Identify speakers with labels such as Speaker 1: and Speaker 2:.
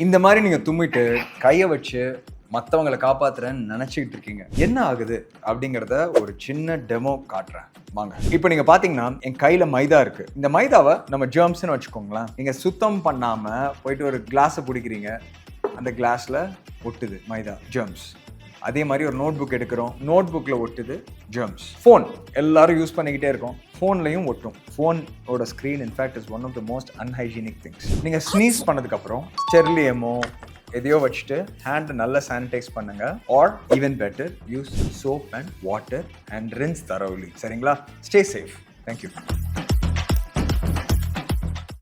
Speaker 1: இந்த மாதிரி நீங்க தும்மிட்டு கையை வச்சு மற்றவங்களை காப்பாத்துறேன்னு நினைச்சிட்டு இருக்கீங்க. என்ன ஆகுது அப்படிங்கிறத ஒரு சின்ன டெமோ காட்டுறேன் வாங்க. இப்போ நீங்க பாத்தீங்கன்னா என் கையில மைதா இருக்கு. இந்த மைதாவை நம்ம ஜெர்ம்ஸ்னு வச்சுக்கோங்களேன். நீங்க சுத்தம் பண்ணாம போயிட்டு ஒரு கிளாஸை பிடிக்கிறீங்க, அந்த கிளாஸ்ல ஒட்டுது மைதா, ஜெர்ம்ஸ். அதே மாதிரி ஒரு நோட் புக் எடுக்கிறோம், நோட் புக்கில் ஒட்டுது ஜெர்ம்ஸ். ஃபோன் எல்லாரும் யூஸ் பண்ணிக்கிட்டே இருக்கோம், ஃபோன்லையும் ஒட்டும். ஃபோனோட screen in fact is one of the most unhygienic things. நீங்கள் ஸ்னீஸ் பண்ணதுக்கப்புறம் ஸ்டெர்லியமோ எதையோ வச்சுட்டு ஹேண்டை நல்லா சானிடைஸ் பண்ணுங்க. Or even better use soap and water and rinse thoroughly. சரிங்களா? Stay safe. தேங்க்யூ.